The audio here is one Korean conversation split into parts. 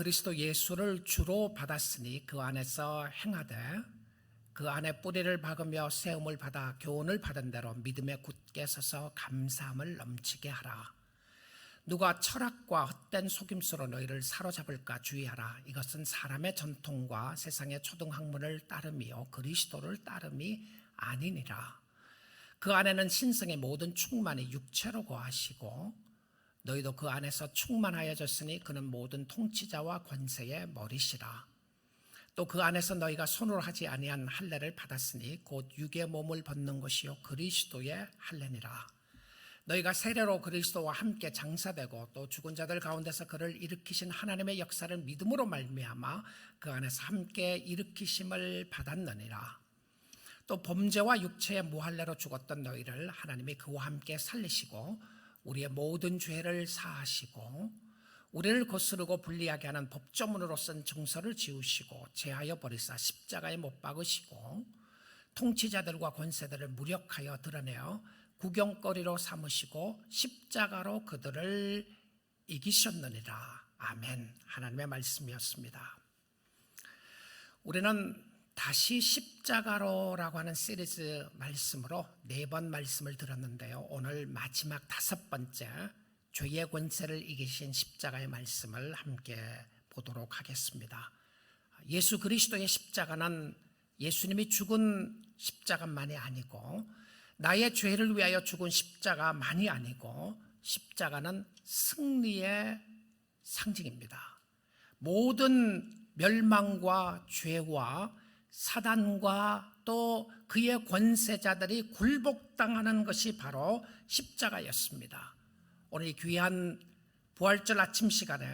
그리스도 예수를 주로 받았으니 그 안에서 행하되 그 안에 뿌리를 박으며 세움을 받아 교훈을 받은 대로 믿음에 굳게 서서 감사함을 넘치게 하라. 누가 철학과 헛된 속임수로 너희를 사로잡을까 주의하라. 이것은 사람의 전통과 세상의 초등학문을 따름이요 그리스도를 따름이 아니니라. 그 안에는 신성의 모든 충만이 육체로 거하시고 너희도 그 안에서 충만하여졌으니 그는 모든 통치자와 권세의 머리시라. 또 그 안에서 너희가 손으로 하지 아니한 할례를 받았으니 곧 육의 몸을 벗는 것이요 그리스도의 할례니라. 너희가 세례로 그리스도와 함께 장사되고 또 죽은 자들 가운데서 그를 일으키신 하나님의 역사를 믿음으로 말미암아 그 안에서 함께 일으키심을 받았느니라. 또 범죄와 육체의 무할례로 죽었던 너희를 하나님이 그와 함께 살리시고 우리의 모든 죄를 사하시고 우리를 거스르고 불리하게 하는 법조문으로 쓴 정서를 지우시고 제하여 버리사 십자가에 못 박으시고 통치자들과 권세들을 무력하여 드러내어 구경거리로 삼으시고 십자가로 그들을 이기셨느니라. 아멘. 하나님의 말씀이었습니다. 우리는 다시 십자가로라고 하는 시리즈 말씀으로 4번 말씀을 들었는데요. 오늘 마지막 5번째 죄의 권세를 이기신 십자가의 말씀을 함께 보도록 하겠습니다. 예수 그리스도의 십자가는 예수님이 죽은 십자가만이 아니고 나의 죄를 위하여 죽은 십자가만이 아니고 십자가는 승리의 상징입니다. 모든 멸망과 죄와 사단과 또 그의 권세자들이 굴복당하는 것이 바로 십자가였습니다. 오늘 이 귀한 부활절 아침 시간에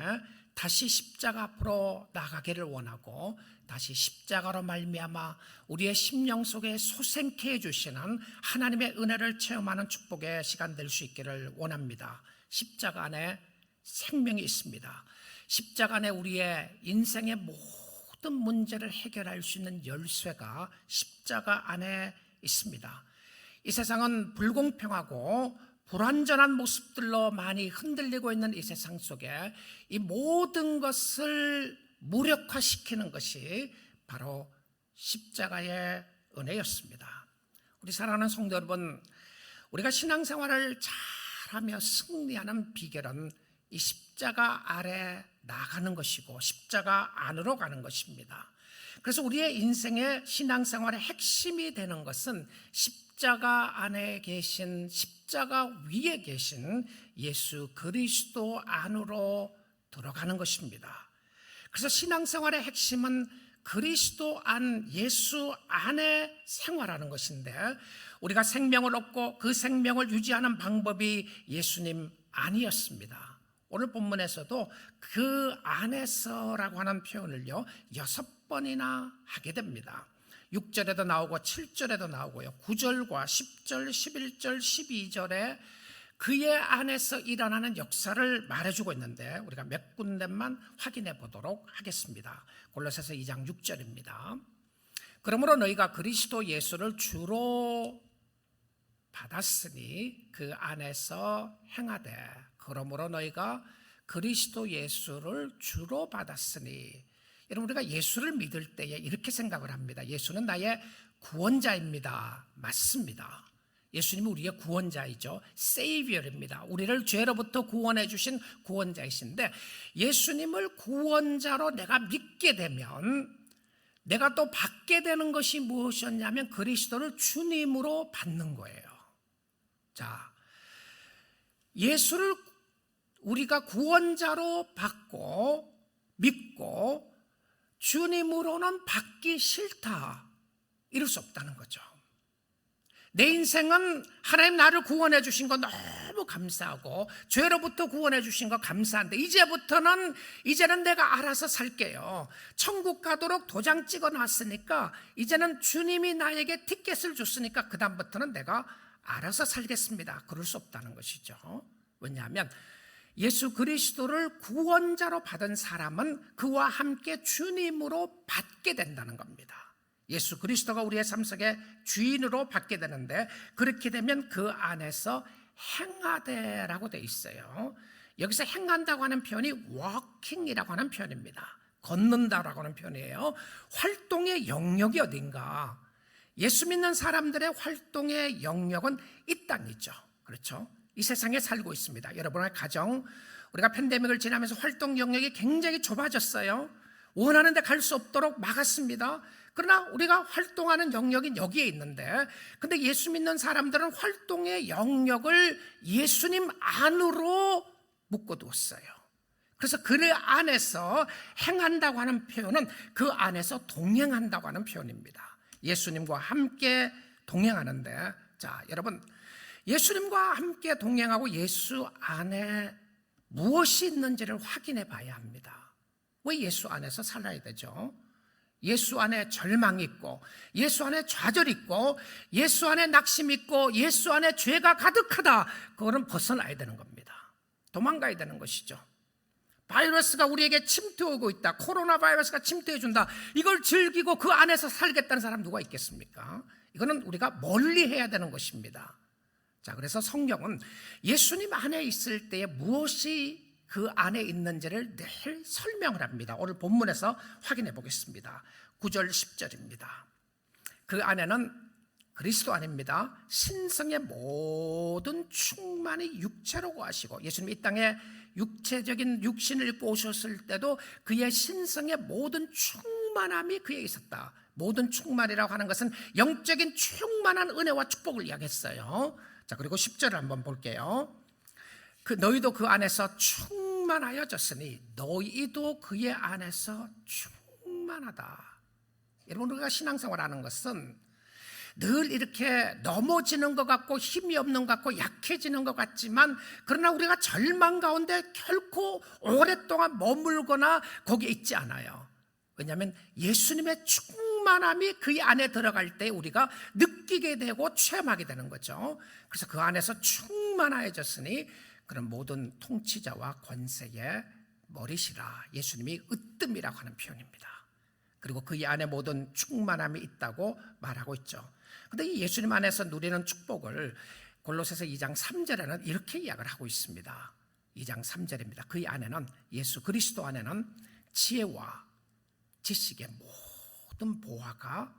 다시 십자가 앞으로 나가기를 원하고 다시 십자가로 말미암아 우리의 심령 속에 소생케 해주시는 하나님의 은혜를 체험하는 축복의 시간 될 수 있기를 원합니다. 십자가 안에 생명이 있습니다. 십자가 안에 우리의 인생의 모든 문제를 해결할 수 있는 열쇠가 십자가 안에 있습니다. 이 세상은 불공평하고 불완전한 모습들로 많이 흔들리고 있는 이 세상 속에 이 모든 것을 무력화시키는 것이 바로 십자가의 은혜였습니다. 우리 사랑하는 성도 여러분, 우리가 신앙생활을 잘하며 승리하는 비결은 이 십자가 아래 나가는 것이고 십자가 안으로 가는 것입니다. 그래서 우리의 인생의 신앙생활의 핵심이 되는 것은 십자가 안에 계신, 십자가 위에 계신 예수 그리스도 안으로 들어가는 것입니다. 그래서 신앙생활의 핵심은 그리스도 안, 예수 안에 생활하는 것인데 우리가 생명을 얻고 그 생명을 유지하는 방법이 예수님 안이었습니다. 오늘 본문에서도 그 안에서라고 하는 표현을요 6번이나 하게 됩니다. 6절에도 나오고 7절에도 나오고요 9절과 10절, 11절, 12절에 그의 안에서 일어나는 역사를 말해주고 있는데 우리가 몇 군데만 확인해 보도록 하겠습니다. 골로새서 2장 6절입니다. 그러므로 너희가 그리스도 예수를 주로 받았으니 그 안에서 행하되, 그러므로 너희가 그리스도 예수를 주로 받았으니. 여러분, 우리가 예수를 믿을 때에 이렇게 생각을 합니다. 예수는 나의 구원자입니다. 맞습니다. 예수님은 우리의 구원자이죠. 세이비어입니다. 우리를 죄로부터 구원해 주신 구원자이신데, 예수님을 구원자로 내가 믿게 되면 내가 또 받게 되는 것이 무엇이었냐면 그리스도를 주님으로 받는 거예요. 자, 예수를 우리가 구원자로 받고 믿고 주님으로는 받기 싫다, 이럴 수 없다는 거죠. 내 인생은 하나님 나를 구원해 주신 거 너무 감사하고 죄로부터 구원해 주신 거 감사한데 이제는 내가 알아서 살게요. 천국 가도록 도장 찍어 놨으니까 이제는 주님이 나에게 티켓을 줬으니까 그 다음부터는 내가 알아서 살겠습니다. 그럴 수 없다는 것이죠. 왜냐하면 예수 그리스도를 구원자로 받은 사람은 그와 함께 주님으로 받게 된다는 겁니다. 예수 그리스도가 우리의 삶 속에 주인으로 받게 되는데, 그렇게 되면 그 안에서 행하되라고 되어 있어요. 여기서 행한다고 하는 표현이 walking이라고 하는 표현입니다. 걷는다라고 하는 표현이에요. 활동의 영역이 어딘가? 예수 믿는 사람들의 활동의 영역은 이 땅이죠. 그렇죠? 이 세상에 살고 있습니다. 여러분의 가정, 우리가 팬데믹을 지나면서 활동 영역이 굉장히 좁아졌어요. 원하는 데 갈 수 없도록 막았습니다. 그러나 우리가 활동하는 영역이 여기에 있는데, 근데 예수 믿는 사람들은 활동의 영역을 예수님 안으로 묶어두었어요. 그래서 그 안에서 행한다고 하는 표현은 그 안에서 동행한다고 하는 표현입니다. 예수님과 함께 동행하는데, 자, 여러분, 예수님과 함께 동행하고 예수 안에 무엇이 있는지를 확인해 봐야 합니다. 왜 예수 안에서 살아야 되죠? 예수 안에 절망이 있고, 예수 안에 좌절이 있고, 예수 안에 낙심이 있고, 예수 안에 죄가 가득하다. 그거는 벗어나야 되는 겁니다. 도망가야 되는 것이죠. 바이러스가 우리에게 침투하고 있다. 코로나 바이러스가 침투해준다. 이걸 즐기고 그 안에서 살겠다는 사람 누가 있겠습니까? 이거는 우리가 멀리 해야 되는 것입니다. 자, 그래서 성경은 예수님 안에 있을 때에 무엇이 그 안에 있는지를 늘 설명을 합니다. 오늘 본문에서 확인해 보겠습니다. 9절 10절입니다. 그 안에는 그리스도 안입니다. 신성의 모든 충만이 육체로 거하시고, 예수님 이 땅에 육체적인 육신을 입고 오셨을 때도 그의 신성의 모든 충만함이 그에 있었다. 모든 충만이라고 하는 것은 영적인 충만한 은혜와 축복을 이야기했어요. 자, 그리고 10절을 한번 볼게요. 너희도 그 안에서 충만하여졌으니 너희도 그의 안에서 충만하다. 여러분, 우리가 신앙생활하는 것은 늘 이렇게 넘어지는 것 같고 힘이 없는 것 같고 약해지는 것 같지만, 그러나 우리가 절망 가운데 결코 오랫동안 머물거나 거기에 있지 않아요. 왜냐하면 예수님의 충만함이 그 안에 들어갈 때 우리가 느끼게 되고 체험하게 되는 거죠. 그래서 그 안에서 충만하여졌으니 그런 모든 통치자와 권세의 머리시라. 예수님이 으뜸이라고 하는 표현입니다. 그리고 그 안에 모든 충만함이 있다고 말하고 있죠. 그런데 이 예수님 안에서 누리는 축복을 골로새서 2장 3절에는 이렇게 이야기를 하고 있습니다. 2장 3절입니다. 그 안에는, 예수 그리스도 안에는 지혜와 지식의 모든 보화가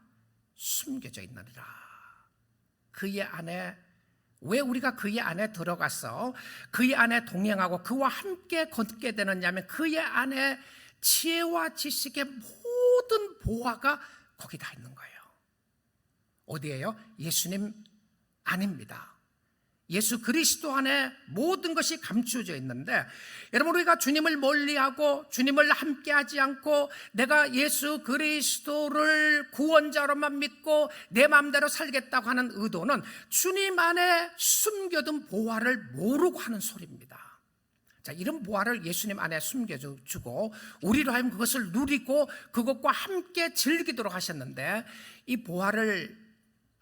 숨겨져 있느니라. 그의 안에, 왜 우리가 그의 안에 들어가서 그의 안에 동행하고 그와 함께 걷게 되느냐면, 그의 안에 지혜와 지식의 모든 보화가 거기 다 있는 거예요. 어디예요? 예수님 안입니다. 예수 그리스도 안에 모든 것이 감추어져 있는데, 여러분, 우리가 주님을 멀리하고 주님을 함께하지 않고 내가 예수 그리스도를 구원자로만 믿고 내 마음대로 살겠다고 하는 의도는 주님 안에 숨겨둔 보화를 모르고 하는 소리입니다. 자, 이런 보화를 예수님 안에 숨겨주고 우리로 하여금 그것을 누리고 그것과 함께 즐기도록 하셨는데, 이 보화를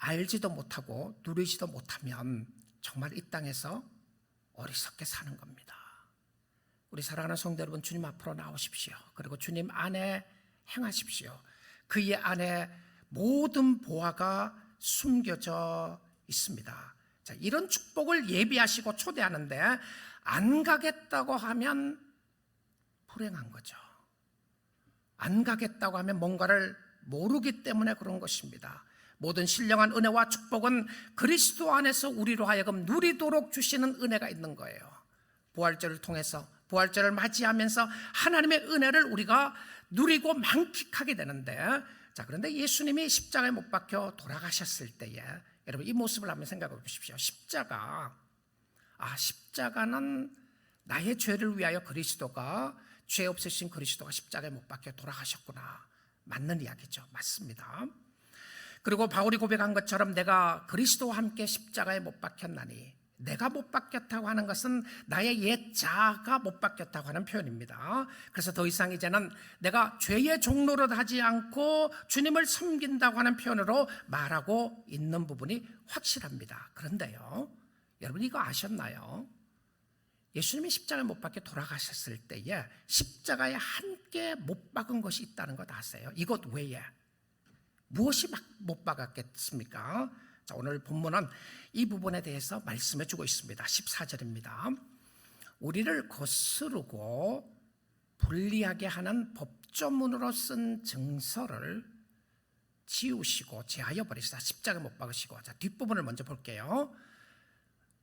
알지도 못하고 누리지도 못하면 정말 이 땅에서 어리석게 사는 겁니다. 우리 사랑하는 성도 여러분, 주님 앞으로 나오십시오. 그리고 주님 안에 행하십시오. 그의 안에 모든 보화가 숨겨져 있습니다. 자, 이런 축복을 예비하시고 초대하는데 안 가겠다고 하면 불행한 거죠. 안 가겠다고 하면 뭔가를 모르기 때문에 그런 것입니다. 모든 신령한 은혜와 축복은 그리스도 안에서 우리로 하여금 누리도록 주시는 은혜가 있는 거예요. 부활절을 통해서, 부활절을 맞이하면서 하나님의 은혜를 우리가 누리고 만끽하게 되는데, 자, 그런데 예수님이 십자가에 못 박혀 돌아가셨을 때에 여러분, 이 모습을 한번 생각해 보십시오. 십자가는 나의 죄를 위하여 그리스도가, 죄 없으신 그리스도가 십자가에 못 박혀 돌아가셨구나. 맞는 이야기죠. 맞습니다. 그리고 바울이 고백한 것처럼 내가 그리스도와 함께 십자가에 못 박혔나니, 내가 못 박혔다고 하는 것은 나의 옛 자아가 못 박혔다고 하는 표현입니다. 그래서 더 이상 이제는 내가 죄의 종로로 하지 않고 주님을 섬긴다고 하는 표현으로 말하고 있는 부분이 확실합니다. 그런데요, 여러분, 이거 아셨나요? 예수님이 십자가에 못 박혀 돌아가셨을 때에 십자가에 함께 못 박은 것이 있다는 것 아세요? 이것 외에 무엇이 못 박았겠습니까? 자, 오늘 본문은 이 부분에 대해서 말씀해 주고 있습니다. 14절입니다. 우리를 거스르고 불리하게 하는 법조문으로 쓴 증서를 지우시고 제하여 버리시다. 십자가에 못 박으시고. 자, 뒷부분을 먼저 볼게요.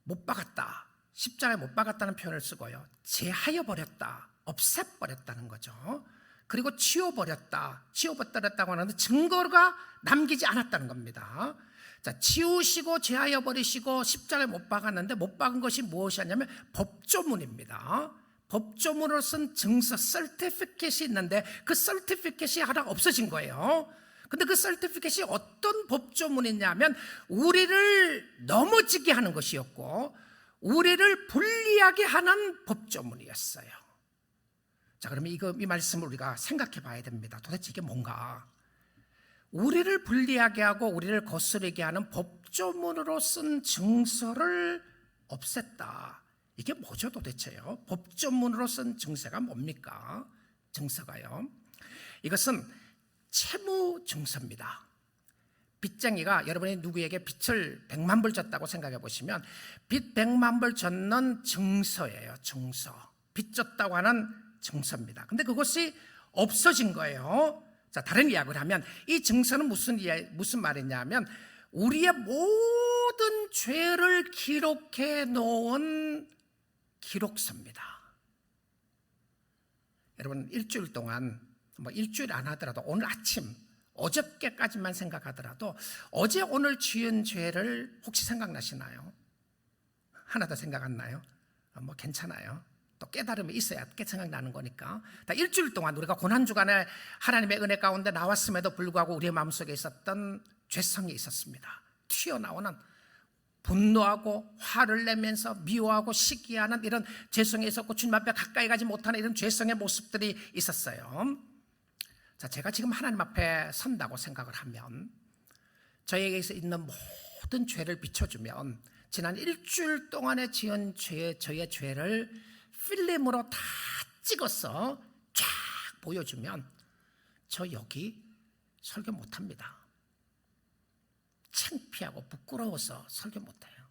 못 박았다. 십자가에 못 박았다는 표현을 쓰고요. 제하여 버렸다. 없애버렸다는 거죠. 그리고 치워버렸다. 치워버렸다고 하는데 증거가 남기지 않았다는 겁니다. 자, 지우시고 제하여 버리시고 십자가에 못 박았는데 못 박은 것이 무엇이었냐면 법조문입니다. 법조문으로 쓴 증서, 서티피켓이 있는데 그 서티피켓이 하나 없어진 거예요. 근데 그 서티피켓이 어떤 법조문이냐면 우리를 넘어지게 하는 것이었고 우리를 불리하게 하는 법조문이었어요. 자, 그러면 이 말씀을 우리가 생각해 봐야 됩니다. 도대체 이게 뭔가? 우리를 불리하게 하고 우리를 거스르게 하는 법조문으로 쓴 증서를 없앴다. 이게 뭐죠 도대체요? 법조문으로 쓴 증서가 뭡니까? 증서가요. 이것은 채무 증서입니다. 빚쟁이가 여러분이 누구에게 빚을 100만 불 졌다고 생각해 보시면 빚 100만 불 졌는 증서예요. 증서. 빚 졌다고 하는 증서입니다. 근데 그것이 없어진 거예요. 자, 다른 이야기를 하면 이 증서는 무슨 말이냐면 우리의 모든 죄를 기록해 놓은 기록서입니다. 여러분 일주일 동안 일주일 안 하더라도 오늘 아침 어저께까지만 생각하더라도 어제 오늘 지은 죄를 혹시 생각나시나요? 하나도 생각 안 나요? 괜찮아요. 또 깨달음이 있어야 생각나는 거니까. 일주일 동안 우리가 고난주간에 하나님의 은혜 가운데 나왔음에도 불구하고 우리의 마음속에 있었던 죄성이 있었습니다. 튀어나오는 분노하고 화를 내면서 미워하고 시기하는 이런 죄성이 있었고 주님 앞에 가까이 가지 못하는 이런 죄성의 모습들이 있었어요. 자, 제가 지금 하나님 앞에 선다고 생각을 하면 저에게 있는 모든 죄를 비춰주면 지난 일주일 동안에 지은 저의 죄를 필름으로 다 찍어서 쫙 보여주면 저 여기 설교 못합니다. 창피하고 부끄러워서 설교 못해요.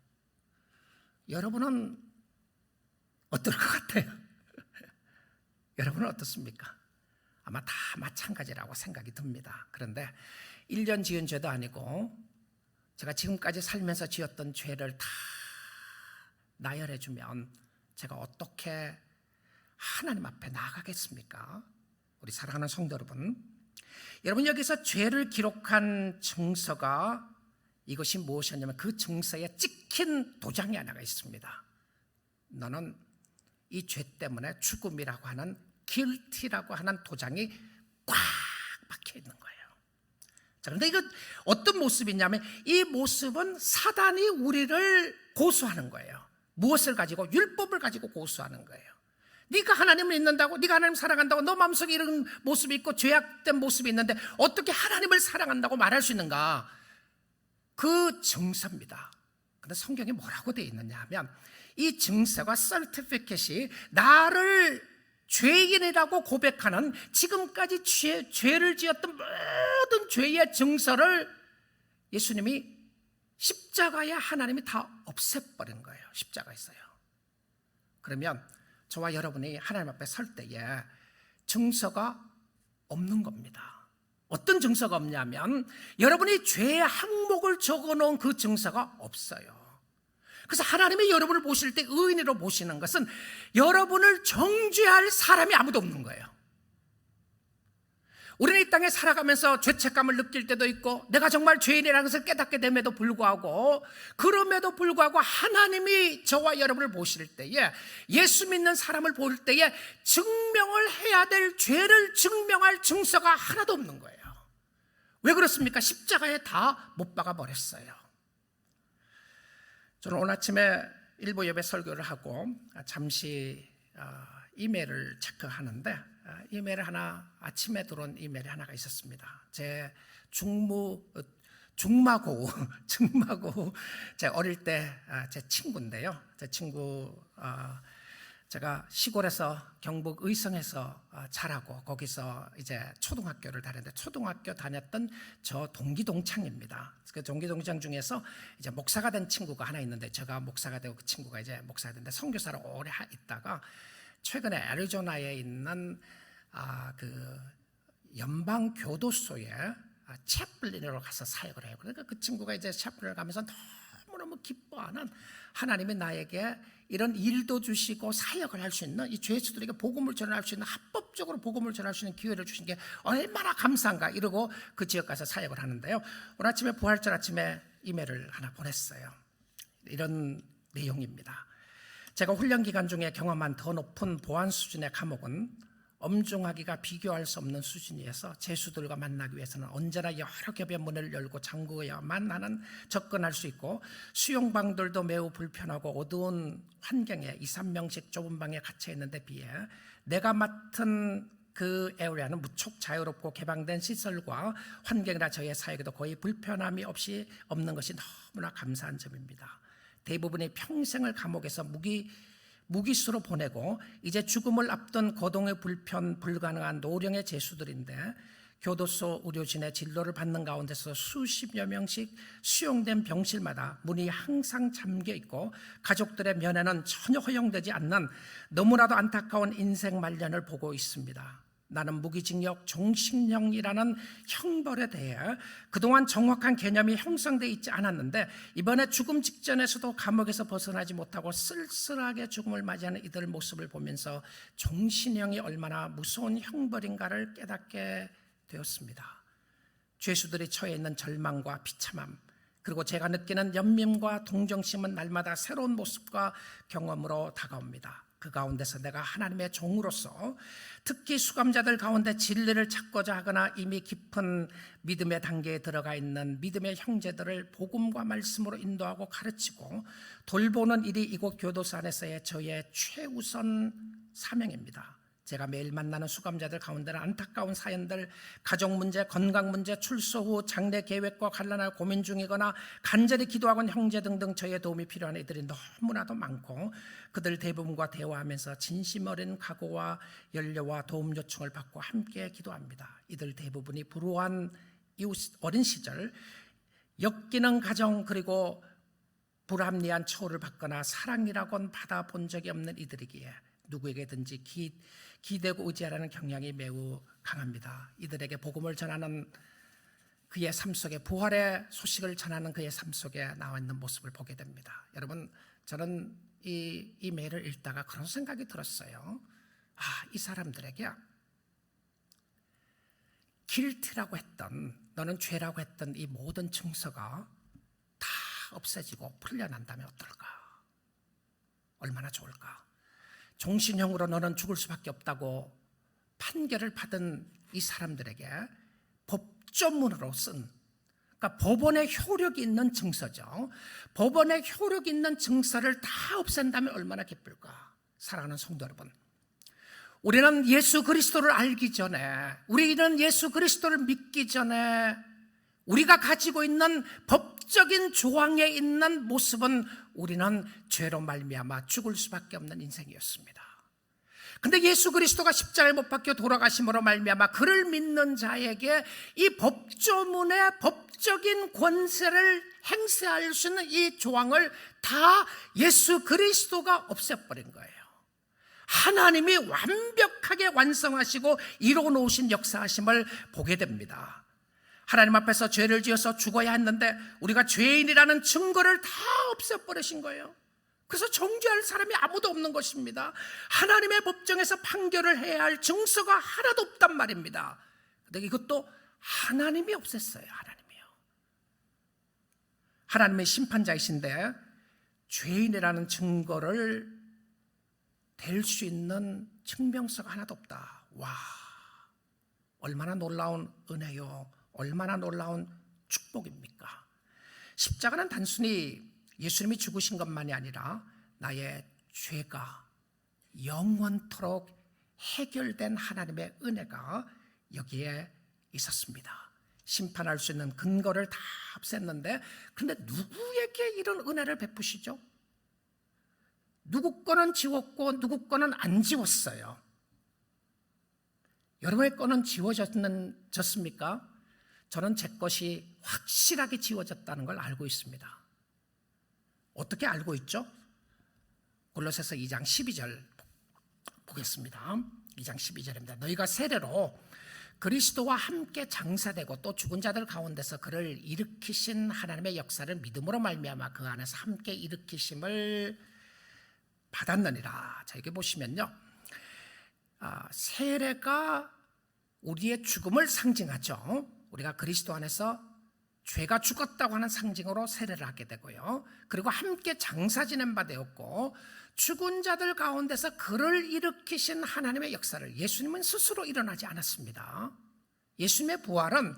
여러분은 어떨 것 같아요? 여러분은 어떻습니까? 아마 다 마찬가지라고 생각이 듭니다. 그런데 1년 지은 죄도 아니고 제가 지금까지 살면서 지었던 죄를 다 나열해 주면 제가 어떻게 하나님 앞에 나아가겠습니까? 우리 사랑하는 성도 여러분, 여러분 여기서 죄를 기록한 증서가 이것이 무엇이었냐면 그 증서에 찍힌 도장이 하나가 있습니다. 너는 이 죄 때문에 죽음이라고 하는 guilty라고 하는 도장이 꽉 박혀 있는 거예요. 자, 그런데 이거 어떤 모습이냐면 이 모습은 사단이 우리를 고소하는 거예요. 무엇을 가지고? 율법을 가지고 고소하는 거예요. 네가 하나님을 믿는다고, 네가 하나님 사랑한다고, 너 마음속에 이런 모습이 있고 죄악된 모습이 있는데 어떻게 하나님을 사랑한다고 말할 수 있는가? 그 증서입니다. 그런데 성경에 뭐라고 되어 있느냐 하면 이 증서가 서티피켓이 나를 죄인이라고 고백하는 지금까지 죄를 지었던 모든 죄의 증서를 예수님이 십자가에 하나님이 다 없애버린 거예요. 십자가에서요. 그러면 저와 여러분이 하나님 앞에 설 때에 증서가 없는 겁니다. 어떤 증서가 없냐면 여러분이 죄의 항목을 적어놓은 그 증서가 없어요. 그래서 하나님이 여러분을 보실 때 의인으로 보시는 것은 여러분을 정죄할 사람이 아무도 없는 거예요. 우리는 이 땅에 살아가면서 죄책감을 느낄 때도 있고 내가 정말 죄인이라는 것을 깨닫게 됨에도 불구하고 그럼에도 불구하고 하나님이 저와 여러분을 보실 때에 예수 믿는 사람을 볼 때에 증명을 해야 될 죄를 증명할 증서가 하나도 없는 거예요. 왜 그렇습니까? 십자가에 다 못 박아 버렸어요. 저는 오늘 아침에 일부 예배 설교를 하고 잠시 이메일을 체크하는데 이메일 하나, 아침에 들어온 이메일이 하나가 있었습니다. 제 중마고 제 어릴 때 제 친구인데요. 제 친구 제가 시골에서 경북 의성에서 자라고 거기서 이제 초등학교를 다녔는데 초등학교 다녔던 저 동기 동창입니다. 그 동기 동창 중에서 이제 목사가 된 친구가 하나 있는데 제가 목사가 되고 그 친구가 이제 목사가 됐는데 선교사로 오래 있다가 최근에 애리조나에 있는 그 연방 교도소에 채플린으로 가서 사역을 해요. 그러니까 그 친구가 이제 채플린을 가면서 너무너무 기뻐하는 하나님이 나에게 이런 일도 주시고 사역을 할 수 있는 이 죄수들에게 복음을 전할 수 있는 합법적으로 복음을 전할 수 있는 기회를 주신 게 얼마나 감사한가 이러고 그 지역 가서 사역을 하는데요. 오늘 아침에 부활절 아침에 이메일을 하나 보냈어요. 이런 내용입니다. 제가 훈련 기간 중에 경험한 더 높은 보안 수준의 감옥은 엄중하기가 비교할 수 없는 수준이어서 죄수들과 만나기 위해서는 언제나 여러 겹의 문을 열고 잠그어야만 나는 접근할 수 있고 수용방들도 매우 불편하고 어두운 환경에 2, 3명씩 좁은 방에 갇혀 있는 데 비해 내가 맡은 그 에어리아는 무척 자유롭고 개방된 시설과 환경이라 저의 사역에도 거의 불편함이 없는 것이 너무나 감사한 점입니다. 대부분이 평생을 감옥에서 무기수로 보내고 이제 죽음을 앞둔 거동의 불가능한 노령의 죄수들인데 교도소 의료진의 진료를 받는 가운데서 수십여 명씩 수용된 병실마다 문이 항상 잠겨 있고 가족들의 면회는 전혀 허용되지 않는 너무나도 안타까운 인생 말년을 보고 있습니다. 나는 무기징역 종신형이라는 형벌에 대해 그동안 정확한 개념이 형성되어 있지 않았는데 이번에 죽음 직전에서도 감옥에서 벗어나지 못하고 쓸쓸하게 죽음을 맞이하는 이들 모습을 보면서 종신형이 얼마나 무서운 형벌인가를 깨닫게 되었습니다. 죄수들이 처해 있는 절망과 비참함 그리고 제가 느끼는 연민과 동정심은 날마다 새로운 모습과 경험으로 다가옵니다. 그 가운데서 내가 하나님의 종으로서 특히 수감자들 가운데 진리를 찾고자 하거나 이미 깊은 믿음의 단계에 들어가 있는 믿음의 형제들을 복음과 말씀으로 인도하고 가르치고 돌보는 일이 이곳 교도소 안에서의 저의 최우선 사명입니다. 제가 매일 만나는 수감자들 가운데는 안타까운 사연들, 가족 문제, 건강 문제, 출소 후 장래 계획과 관련하여 고민 중이거나 간절히 기도하는 형제 등등 저의 도움이 필요한 이들이 너무나도 많고 그들 대부분과 대화하면서 진심 어린 각오와 연려와 도움 요청을 받고 함께 기도합니다. 이들 대부분이 불우한 어린 시절 엮이는 가정 그리고 불합리한 처우를 받거나 사랑이라고는 받아본 적이 없는 이들이기에 누구에게든지 기대고 의지하라는 경향이 매우 강합니다. 이들에게 복음을 전하는 그의 삶 속에 부활의 소식을 전하는 그의 삶 속에 나와 있는 모습을 보게 됩니다. 여러분 저는 이 메일을 읽다가 그런 생각이 들었어요. 이 사람들에게 길티라고 했던 너는 죄라고 했던 이 모든 증서가 다 없어지고 풀려난다면 어떨까? 얼마나 좋을까? 종신형으로 너는 죽을 수밖에 없다고 판결을 받은 이 사람들에게 법조문으로 쓴 그러니까 법원의 효력이 있는 증서죠. 법원의 효력이 있는 증서를 다 없앤다면 얼마나 기쁠까? 사랑하는 성도 여러분, 우리는 예수 그리스도를 알기 전에 우리는 예수 그리스도를 믿기 전에 우리가 가지고 있는 법적인 조항에 있는 모습은 우리는 죄로 말미암아 죽을 수밖에 없는 인생이었습니다. 근데 예수 그리스도가 십자가에 못 박혀 돌아가심으로 말미암아 그를 믿는 자에게 이 법조문의 법적인 권세를 행사할 수 있는 이 조항을 다 예수 그리스도가 없애버린 거예요. 하나님이 완벽하게 완성하시고 이루어 놓으신 역사하심을 보게 됩니다. 하나님 앞에서 죄를 지어서 죽어야 했는데 우리가 죄인이라는 증거를 다 없애버리신 거예요. 그래서 정죄할 사람이 아무도 없는 것입니다. 하나님의 법정에서 판결을 해야 할 증서가 하나도 없단 말입니다. 근데 이것도 하나님이 없앴어요. 하나님이요. 하나님의 심판자이신데 죄인이라는 증거를 댈 수 있는 증명서가 하나도 없다. 와, 얼마나 놀라운 은혜요, 얼마나 놀라운 축복입니까? 십자가는 단순히 예수님이 죽으신 것만이 아니라 나의 죄가 영원토록 해결된 하나님의 은혜가 여기에 있었습니다. 심판할 수 있는 근거를 다 없앴는데 근데 누구에게 이런 은혜를 베푸시죠? 누구 거는 지웠고 누구 거는 안 지웠어요. 여러분의 거는 지워졌습니까? 저는 제 것이 확실하게 지워졌다는 걸 알고 있습니다. 어떻게 알고 있죠? 골로새서 2장 12절 보겠습니다. 2장 12절입니다. 너희가 세례로 그리스도와 함께 장사되고 또 죽은 자들 가운데서 그를 일으키신 하나님의 역사를 믿음으로 말미암아 그 안에서 함께 일으키심을 받았느니라. 자, 여기 보시면요, 세례가 우리의 죽음을 상징하죠. 우리가 그리스도 안에서 죄가 죽었다고 하는 상징으로 세례를 하게 되고요, 그리고 함께 장사 지낸 바 되었고 죽은 자들 가운데서 그를 일으키신 하나님의 역사를, 예수님은 스스로 일어나지 않았습니다. 예수님의 부활은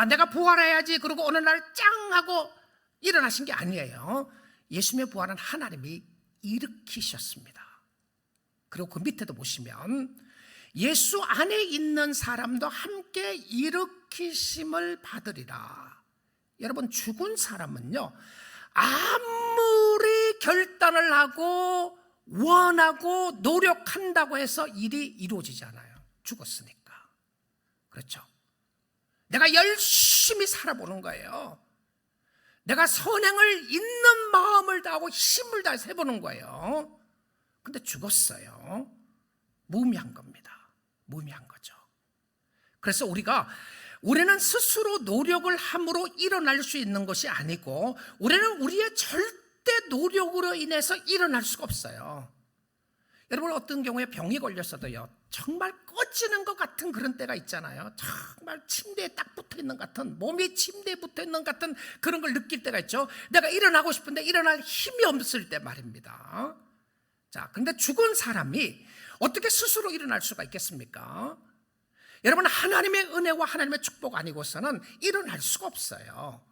내가 부활해야지 그러고 어느 날 짱 하고 일어나신 게 아니에요. 예수님의 부활은 하나님이 일으키셨습니다. 그리고 그 밑에도 보시면 예수 안에 있는 사람도 함께 일으키심을 받으리라. 여러분, 죽은 사람은요, 아무리 결단을 하고 원하고 노력한다고 해서 일이 이루어지지 않아요. 죽었으니까. 그렇죠? 내가 열심히 살아보는 거예요. 내가 선행을 있는 마음을 다하고 힘을 다해서 해보는 거예요. 근데 죽었어요. 무의미한 겁니다. 무의미한 거죠. 그래서 우리는 스스로 노력을 함으로 일어날 수 있는 것이 아니고, 우리는 우리의 절대 노력으로 인해서 일어날 수가 없어요. 여러분, 어떤 경우에 병이 걸렸어도요, 정말 꺼지는 것 같은 그런 때가 있잖아요. 정말 침대에 딱 붙어 있는 것 같은, 몸이 침대에 붙어 있는 것 같은 그런 걸 느낄 때가 있죠. 내가 일어나고 싶은데 일어날 힘이 없을 때 말입니다. 자, 근데 죽은 사람이 어떻게 스스로 일어날 수가 있겠습니까? 여러분, 하나님의 은혜와 하나님의 축복 아니고서는 일어날 수가 없어요.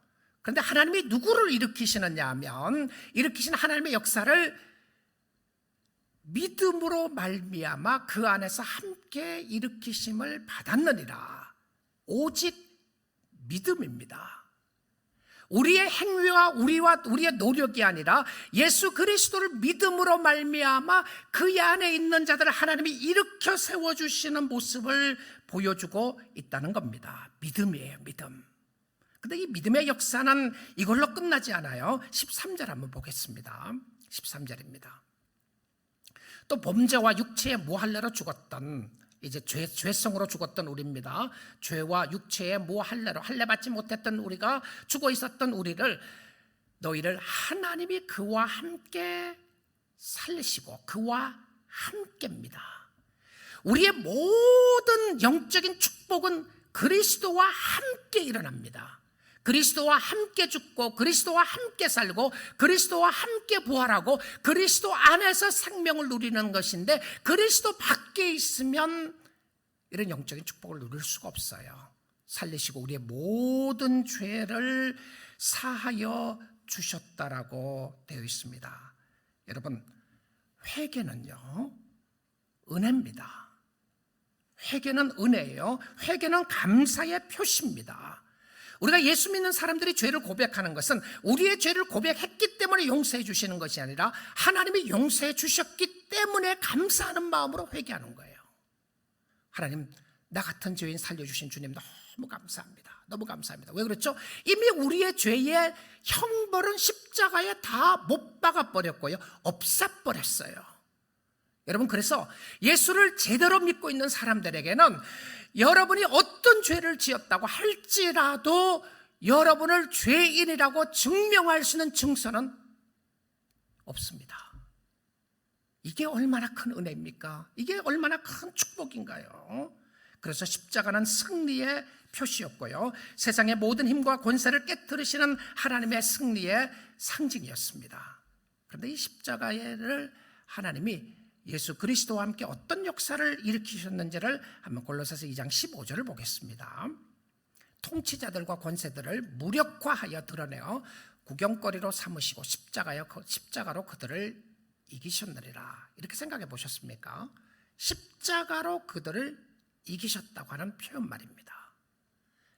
그런데 하나님이 누구를 일으키시느냐 하면, 일으키신 하나님의 역사를 믿음으로 말미암아 그 안에서 함께 일으키심을 받았느니라. 오직 믿음입니다. 우리의 행위와 우리의 노력이 아니라 예수 그리스도를 믿음으로 말미암아 그 안에 있는 자들을 하나님이 일으켜 세워주시는 모습을 보여주고 있다는 겁니다. 믿음이에요, 믿음. 근데 이 믿음의 역사는 이걸로 끝나지 않아요. 13절 한번 보겠습니다. 13절입니다. 또 범죄와 육체의 무할례로 죽었던, 이제 죄성으로 죽었던 우리입니다. 죄와 육체의 무할례로 할례받지 못했던 우리가, 죽어 있었던 우리를, 너희를 하나님이 그와 함께 살리시고 그와 함께입니다. 우리의 모든 영적인 축복은 그리스도와 함께 일어납니다. 그리스도와 함께 죽고 그리스도와 함께 살고 그리스도와 함께 부활하고 그리스도 안에서 생명을 누리는 것인데, 그리스도 밖에 있으면 이런 영적인 축복을 누릴 수가 없어요. 살리시고 우리의 모든 죄를 사하여 주셨다라고 되어 있습니다. 여러분, 회개는요, 은혜입니다. 회개는 은혜예요. 회개는 감사의 표시입니다. 우리가 예수 믿는 사람들이 죄를 고백하는 것은 우리의 죄를 고백했기 때문에 용서해 주시는 것이 아니라 하나님이 용서해 주셨기 때문에 감사하는 마음으로 회개하는 거예요. 하나님, 나 같은 죄인 살려주신 주님 너무 감사합니다. 너무 감사합니다. 왜 그렇죠? 이미 우리의 죄의 형벌은 십자가에 다 못 박아버렸고요, 없애버렸어요. 여러분, 그래서 예수를 제대로 믿고 있는 사람들에게는 여러분이 어떤 죄를 지었다고 할지라도 여러분을 죄인이라고 증명할 수 있는 증서는 없습니다. 이게 얼마나 큰 은혜입니까? 이게 얼마나 큰 축복인가요? 그래서 십자가는 승리의 표시였고요, 세상의 모든 힘과 권세를 깨뜨리시는 하나님의 승리의 상징이었습니다. 그런데 이 십자가를 하나님이 예수 그리스도와 함께 어떤 역사를 일으키셨는지를 한번 골로새서 2장 15절을 보겠습니다. 통치자들과 권세들을 무력화하여 드러내어 구경거리로 삼으시고 십자가로 그들을 이기셨느니라. 이렇게 생각해 보셨습니까? 십자가로 그들을 이기셨다고 하는 표현 말입니다.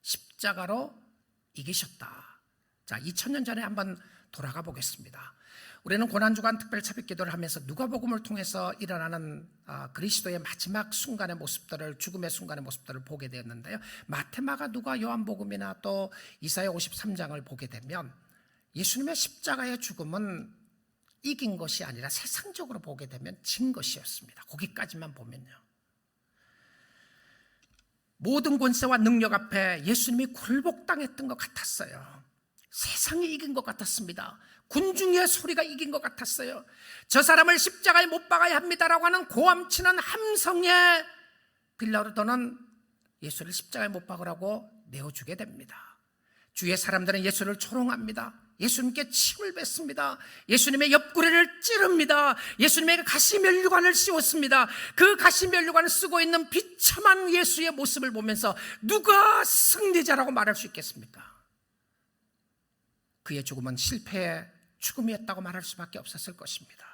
십자가로 이기셨다. 자, 2000년 전에 한번 돌아가 보겠습니다. 우리는 고난주간 특별차별 기도를 하면서 누가복음을 통해서 일어나는 그리스도의 마지막 순간의 모습들을, 죽음의 순간의 모습들을 보게 되었는데요. 마태, 마가, 누가, 요한복음이나 또 이사야 53장을 보게 되면 예수님의 십자가의 죽음은 이긴 것이 아니라 세상적으로 보게 되면 진 것이었습니다. 거기까지만 보면요. 모든 권세와 능력 앞에 예수님이 굴복당했던 것 같았어요. 세상이 이긴 것 같았습니다. 군중의 소리가 이긴 것 같았어요. 저 사람을 십자가에 못 박아야 합니다라고 하는 고함치는 함성에 빌라도는 예수를 십자가에 못 박으라고 내어주게 됩니다. 주위의 사람들은 예수를 조롱합니다. 예수님께 침을 뱉습니다. 예수님의 옆구리를 찌릅니다. 예수님에게 가시면류관을 씌웠습니다. 그 가시면류관을 쓰고 있는 비참한 예수의 모습을 보면서 누가 승리자라고 말할 수 있겠습니까? 그의 죽음은 실패의 죽음이었다고 말할 수밖에 없었을 것입니다.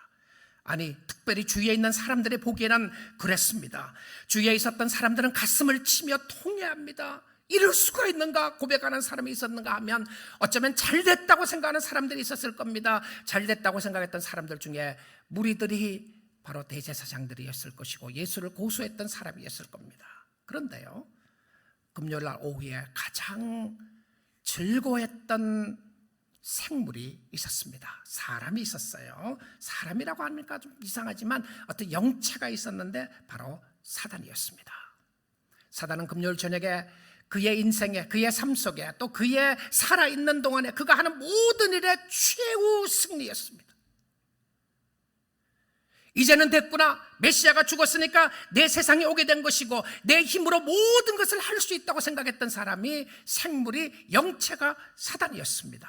아니, 특별히 주위에 있는 사람들이 보기에는 그랬습니다. 주위에 있었던 사람들은 가슴을 치며 통회합니다. 이럴 수가 있는가 고백하는 사람이 있었는가 하면 어쩌면 잘됐다고 생각하는 사람들이 있었을 겁니다. 잘됐다고 생각했던 사람들 중에 무리들이 바로 대제사장들이었을 것이고 예수를 고소했던 사람이었을 겁니다. 그런데요, 금요일날 오후에 가장 즐거워했던 생물이 있었습니다. 사람이 있었어요. 사람이라고 하니까 좀 이상하지만 어떤 영체가 있었는데 바로 사단이었습니다. 사단은 금요일 저녁에 그의 인생에, 그의 삶 속에, 또 그의 살아있는 동안에 그가 하는 모든 일의 최후 승리였습니다. 이제는 됐구나, 메시아가 죽었으니까 내 세상에 오게 된 것이고 내 힘으로 모든 것을 할 수 있다고 생각했던 사람이, 생물이, 영체가 사단이었습니다.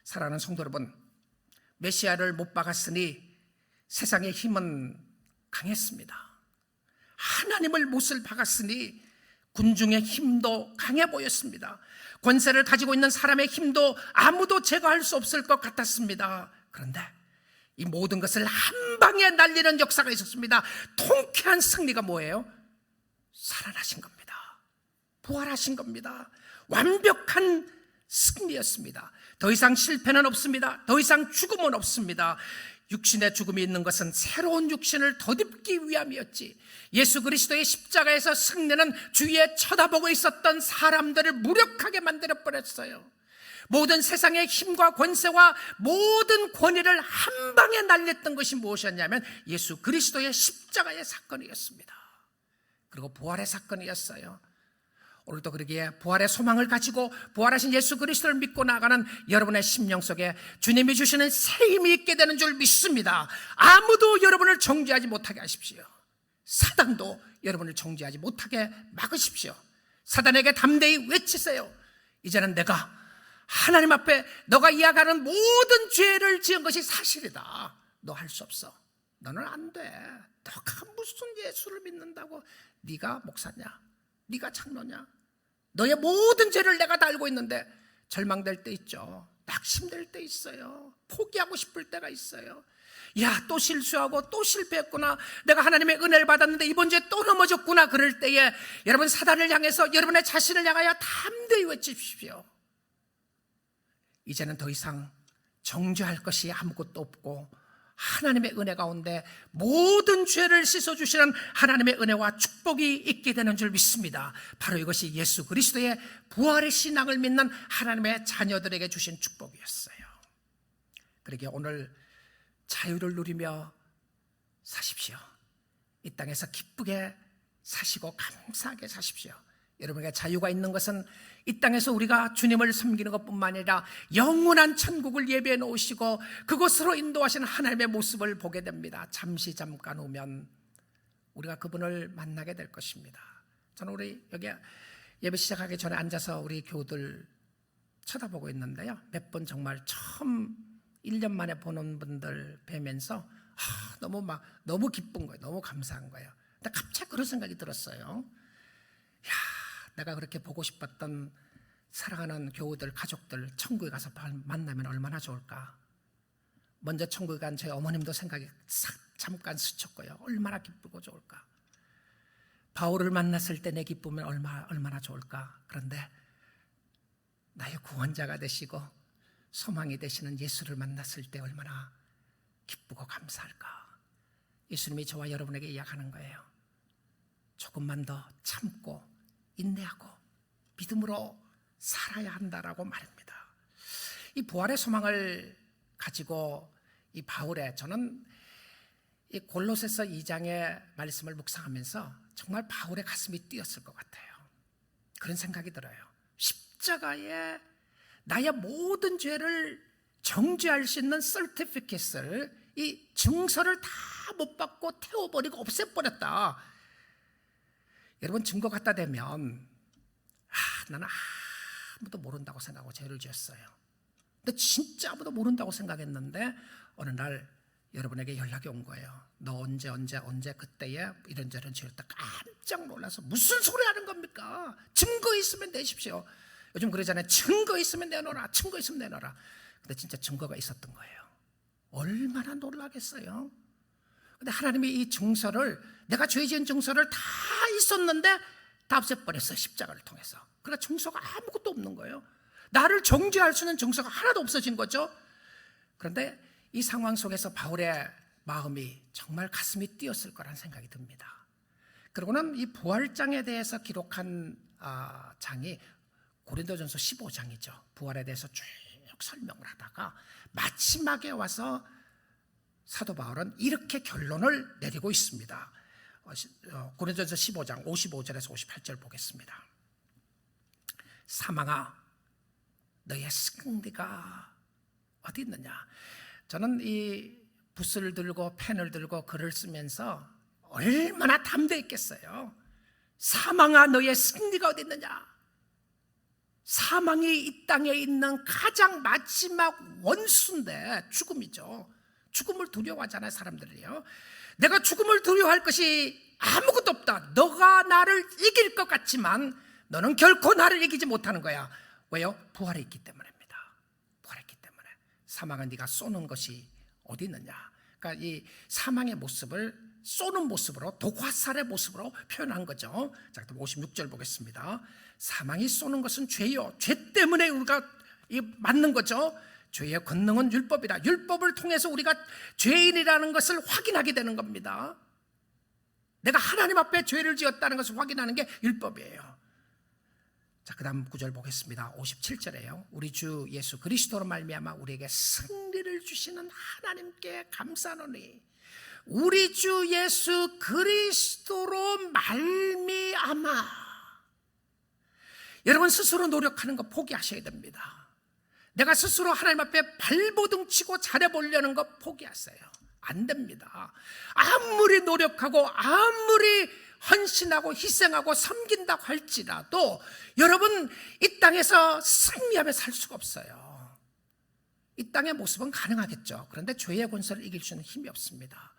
사랑하는 성도 여러분, 메시아를 못 박았으니 세상의 힘은 강했습니다. 하나님을 못을 박았으니 군중의 힘도 강해 보였습니다. 권세를 가지고 있는 사람의 힘도 아무도 제거할 수 없을 것 같았습니다. 그런데 이 모든 것을 한 방에 날리는 역사가 있었습니다. 통쾌한 승리가 뭐예요? 살아나신 겁니다. 부활하신 겁니다. 완벽한 승리였습니다. 더 이상 실패는 없습니다. 더 이상 죽음은 없습니다. 육신의 죽음이 있는 것은 새로운 육신을 덧입기 위함이었지, 예수 그리스도의 십자가에서 승리는 주위에 쳐다보고 있었던 사람들을 무력하게 만들어버렸어요. 모든 세상의 힘과 권세와 모든 권위를 한 방에 날렸던 것이 무엇이었냐면 예수 그리스도의 십자가의 사건이었습니다. 그리고 부활의 사건이었어요. 오늘도 그러기에 부활의 소망을 가지고 부활하신 예수 그리스도를 믿고 나가는 여러분의 심령 속에 주님이 주시는 새 힘이 있게 되는 줄 믿습니다. 아무도 여러분을 정죄하지 못하게 하십시오. 사단도 여러분을 정죄하지 못하게 막으십시오. 사단에게 담대히 외치세요. 이제는 내가 하나님 앞에 너가 이야기하는 모든 죄를 지은 것이 사실이다. 너 할 수 없어. 너는 안 돼. 너가 무슨 예수를 믿는다고 네가 목사냐? 네가 장로냐? 너의 모든 죄를 내가 다 알고 있는데. 절망될 때 있죠. 낙심될 때 있어요. 포기하고 싶을 때가 있어요. 야, 또 실수하고 또 실패했구나. 내가 하나님의 은혜를 받았는데 이번 주에 또 넘어졌구나. 그럴 때에 여러분, 사단을 향해서 여러분의 자신을 향하여 담대히 외치십시오. 이제는 더 이상 정죄할 것이 아무것도 없고 하나님의 은혜 가운데 모든 죄를 씻어주시는 하나님의 은혜와 축복이 있게 되는 줄 믿습니다. 바로 이것이 예수 그리스도의 부활의 신앙을 믿는 하나님의 자녀들에게 주신 축복이었어요. 그러기에 오늘 자유를 누리며 사십시오. 이 땅에서 기쁘게 사시고 감사하게 사십시오. 여러분에게 자유가 있는 것은 이 땅에서 우리가 주님을 섬기는 것뿐만 아니라 영원한 천국을 예비해 놓으시고 그곳으로 인도하시는 하나님의 모습을 보게 됩니다. 잠깐 오면 우리가 그분을 만나게 될 것입니다. 저는 우리 여기 예배 시작하기 전에 앉아서 우리 교우들 쳐다보고 있는데요, 몇 번 정말 처음 1년 만에 보는 분들 뵈면서 너무 기쁜 거예요. 너무 감사한 거예요. 근데 갑자기 그런 생각이 들었어요. 내가 그렇게 보고 싶었던 사랑하는 교우들, 가족들 천국에 가서 만나면 얼마나 좋을까. 먼저 천국에 간 저희 어머님도 생각이 잠깐 스쳤고요. 얼마나 기쁘고 좋을까. 바울을 만났을 때 내 기쁨은 얼마나 좋을까. 그런데 나의 구원자가 되시고 소망이 되시는 예수를 만났을 때 얼마나 기쁘고 감사할까. 예수님이 저와 여러분에게 이야기하는 거예요. 조금만 더 참고 인내하고 믿음으로 살아야 한다라고 말입니다. 이 부활의 소망을 가지고 이 바울의, 저는 이 골로새서 2장의 말씀을 묵상하면서 정말 바울의 가슴이 뛰었을 것 같아요. 그런 생각이 들어요. 십자가에 나의 모든 죄를 정죄할 수 있는 서티피켓을, 이 증서를 다 못 받고 태워버리고 없애버렸다. 여러분, 증거 갖다 대면 나는 아무도 모른다고 생각하고 죄를 지었어요. 근데 진짜 아무도 모른다고 생각했는데 어느 날 여러분에게 연락이 온 거예요. 너 언제 그때에 이런저런 지었다. 깜짝 놀라서 무슨 소리 하는 겁니까? 증거 있으면 내십시오. 요즘 그러잖아요. 증거 있으면 내놓으라. 증거 있으면 내놓으라. 근데 진짜 증거가 있었던 거예요. 얼마나 놀라겠어요. 근데 하나님이 이 증서를, 내가 죄 지은 증서를 다 있었는데 다 없애버렸어요. 십자가를 통해서. 그러니까 증서가 아무것도 없는 거예요. 나를 정죄할 수 있는 증서가 하나도 없어진 거죠. 그런데 이 상황 속에서 바울의 마음이 정말 가슴이 뛰었을 거란 생각이 듭니다. 그리고는 이 부활장에 대해서 기록한 장이 고린도전서 15장이죠. 부활에 대해서 쭉 설명을 하다가 마지막에 와서 사도 바울은 이렇게 결론을 내리고 있습니다. 고린도전서 15장 55절에서 58절 보겠습니다. 사망아, 너의 승리가 어디 있느냐. 저는 이 붓을 들고 펜을 들고 글을 쓰면서 얼마나 담대했겠어요. 사망아, 너의 승리가 어디 있느냐. 사망이 이 땅에 있는 가장 마지막 원수인데 죽음이죠. 죽음을 두려워하잖아요, 사람들이요. 내가 죽음을 두려워할 것이 아무것도 없다. 너가 나를 이길 것 같지만 너는 결코 나를 이기지 못하는 거야. 왜요? 부활이 있기 때문입니다. 부활했기 때문에. 사망은 네가 쏘는 것이 어디 있느냐. 그러니까 이 사망의 모습을 쏘는 모습으로, 독화살의 모습으로 표현한 거죠. 자, 56절 보겠습니다. 사망이 쏘는 것은 죄요. 죄 때문에 우리가 맞는 거죠. 죄의 권능은 율법이다. 율법을 통해서 우리가 죄인이라는 것을 확인하게 되는 겁니다. 내가 하나님 앞에 죄를 지었다는 것을 확인하는 게 율법이에요. 자, 그 다음 구절 보겠습니다. 57절에요. 우리 주 예수 그리스도로 말미암아 우리에게 승리를 주시는 하나님께 감사하노니 우리 주 예수 그리스도로 말미암아. 여러분, 스스로 노력하는 거 포기하셔야 됩니다. 내가 스스로 하나님 앞에 발버둥 치고 잘해보려는 거 포기하세요. 안 됩니다. 아무리 노력하고 아무리 헌신하고 희생하고 섬긴다고 할지라도 여러분, 이 땅에서 승리하며 살 수가 없어요. 이 땅의 모습은 가능하겠죠. 그런데 죄의 권세를 이길 수는 힘이 없습니다.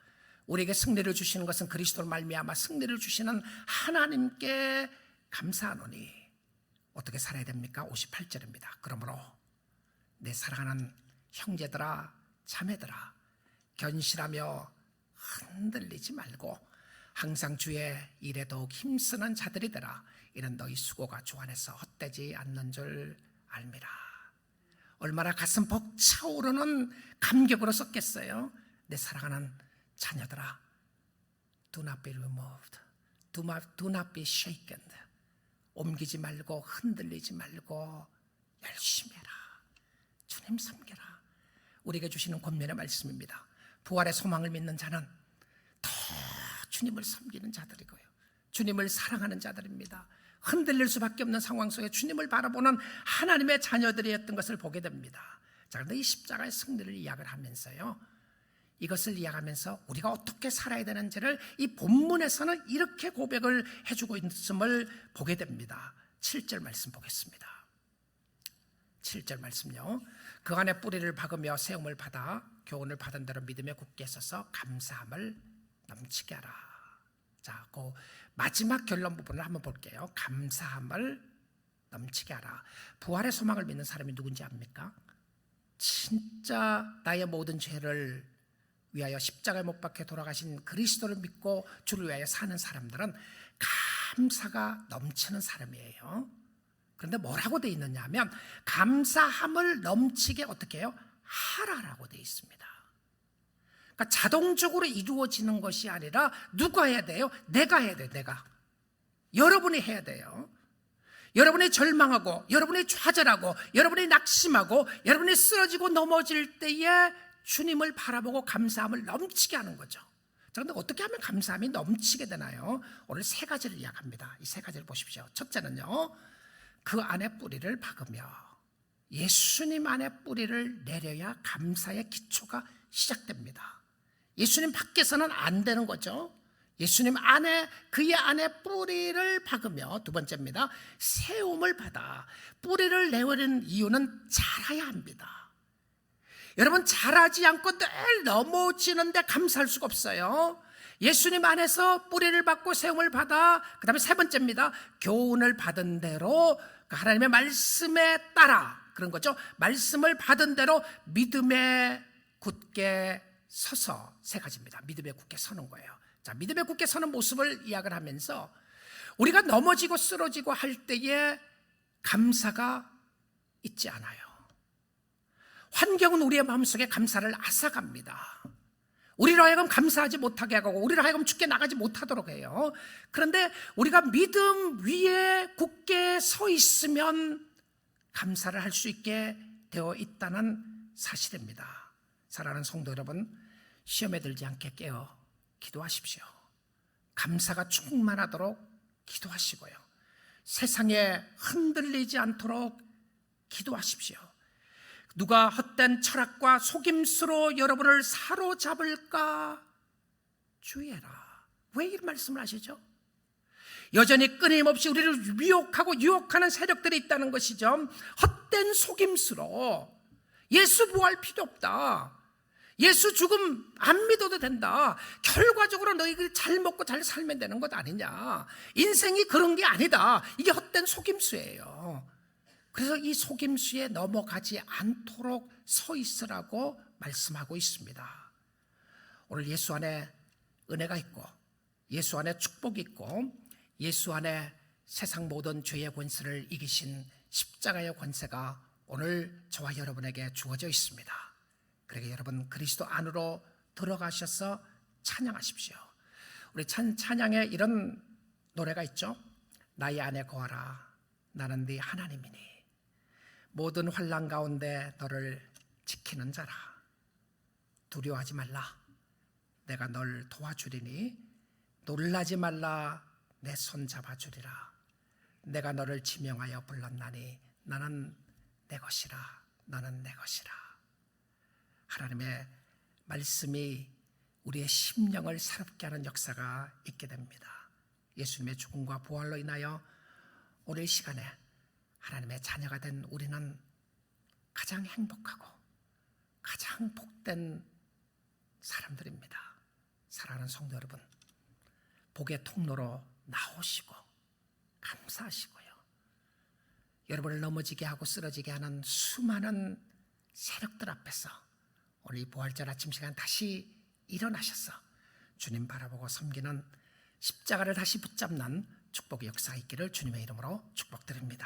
우리에게 승리를 주시는 것은 그리스도로 말미암아 승리를 주시는 하나님께 감사하노니 어떻게 살아야 됩니까? 58절입니다. 그러므로 내 사랑하는 형제들아 자매들아 견실하며 흔들리지 말고 항상 주의 일에 더욱 힘쓰는 자들이 되라. 이는 너희 수고가 주 안에서 헛되지 않는 줄 알미라. 얼마나 가슴 벅차오르는 감격으로 썼겠어요. 내 사랑하는 자녀들아, do not be removed, do not be shaken. 옮기지 말고 흔들리지 말고 열심히 해라. 주님 섬겨라. 우리에게 주시는 권면의 말씀입니다. 부활의 소망을 믿는 자는 더 주님을 섬기는 자들이고요, 주님을 사랑하는 자들입니다. 흔들릴 수밖에 없는 상황 속에 주님을 바라보는 하나님의 자녀들이었던 것을 보게 됩니다. 자, 그런데 이 십자가의 승리를 이야기를 하면서요, 이것을 이야기하면서 우리가 어떻게 살아야 되는지를 이 본문에서는 이렇게 고백을 해주고 있음을 보게 됩니다. 7절 말씀 보겠습니다. 7절 말씀요. 그 안에 뿌리를 박으며 세움을 받아 교훈을 받은 대로 믿음에 굳게 서서 감사함을 넘치게 하라. 자, 그 마지막 결론 부분을 한번 볼게요. 감사함을 넘치게 하라. 부활의 소망을 믿는 사람이 누군지 압니까? 진짜 나의 모든 죄를 위하여 십자가에 못 박혀 돌아가신 그리스도를 믿고 주를 위하여 사는 사람들은 감사가 넘치는 사람이에요. 그런데 뭐라고 돼 있느냐 하면 감사함을 넘치게 어떻게 해요? 하라라고 돼 있습니다. 그러니까 자동적으로 이루어지는 것이 아니라 누가 해야 돼요? 내가 해야 돼요. 내가. 여러분이 해야 돼요. 여러분이 절망하고, 여러분이 좌절하고, 여러분이 낙심하고, 여러분이 쓰러지고 넘어질 때에 주님을 바라보고 감사함을 넘치게 하는 거죠. 그런데 어떻게 하면 감사함이 넘치게 되나요? 오늘 세 가지를 이야기합니다. 이 세 가지를 보십시오. 첫째는요, 그 안에 뿌리를 박으며 예수님 안에 뿌리를 내려야 감사의 기초가 시작됩니다. 예수님 밖에서는 안 되는 거죠. 예수님 안에, 그의 안에 뿌리를 박으며, 두 번째입니다, 세움을 받아. 뿌리를 내리는 이유는 자라야 합니다. 여러분, 자라지 않고 늘 넘어지는데 감사할 수가 없어요. 예수님 안에서 뿌리를 받고 세움을 받아. 그 다음에 세 번째입니다, 교훈을 받은 대로 하나님의 말씀에 따라, 그런 거죠. 말씀을 받은 대로 믿음에 굳게 서서. 세 가지입니다. 믿음에 굳게 서는 거예요. 자, 믿음에 굳게 서는 모습을 이야기를 하면서 우리가 넘어지고 쓰러지고 할 때에 감사가 있지 않아요. 환경은 우리의 마음속에 감사를 앗아갑니다. 우리로 하여금 감사하지 못하게 하고 우리로 하여금 죽게 나가지 못하도록 해요. 그런데 우리가 믿음 위에 굳게 서 있으면 감사를 할 수 있게 되어 있다는 사실입니다. 사랑하는 성도 여러분, 시험에 들지 않게 깨어 기도하십시오. 감사가 충만하도록 기도하시고요. 세상에 흔들리지 않도록 기도하십시오. 누가 헛된 철학과 속임수로 여러분을 사로잡을까 주의해라. 왜 이런 말씀을 하시죠? 여전히 끊임없이 우리를 미혹하고 유혹하는 세력들이 있다는 것이죠. 헛된 속임수로 예수 부활 필요 없다, 예수 죽음 안 믿어도 된다, 결과적으로 너희들이 잘 먹고 잘 살면 되는 것 아니냐, 인생이 그런 게 아니다, 이게 헛된 속임수예요. 그래서 이 속임수에 넘어가지 않도록 서 있으라고 말씀하고 있습니다. 오늘 예수 안에 은혜가 있고, 예수 안에 축복이 있고, 예수 안에 세상 모든 죄의 권세를 이기신 십자가의 권세가 오늘 저와 여러분에게 주어져 있습니다. 그러게 여러분, 그리스도 안으로 들어가셔서 찬양하십시오. 우리 찬양에 이런 노래가 있죠. 나의 안에 거하라, 나는 네 하나님이니 모든 환난 가운데 너를 지키는 자라. 두려워하지 말라, 내가 널 도와주리니 놀라지 말라, 내 손 잡아주리라. 내가 너를 지명하여 불렀나니 나는 내 것이라, 너는 내 것이라. 하나님의 말씀이 우리의 심령을 새롭게 하는 역사가 있게 됩니다. 예수님의 죽음과 부활로 인하여 오늘 이 시간에 하나님의 자녀가 된 우리는 가장 행복하고 가장 복된 사람들입니다. 사랑하는 성도 여러분, 복의 통로로 나오시고 감사하시고요. 여러분을 넘어지게 하고 쓰러지게 하는 수많은 세력들 앞에서 오늘 이 부활절 아침 시간 다시 일어나셔서 주님 바라보고 섬기는, 십자가를 다시 붙잡는 축복의 역사가 있기를 주님의 이름으로 축복드립니다.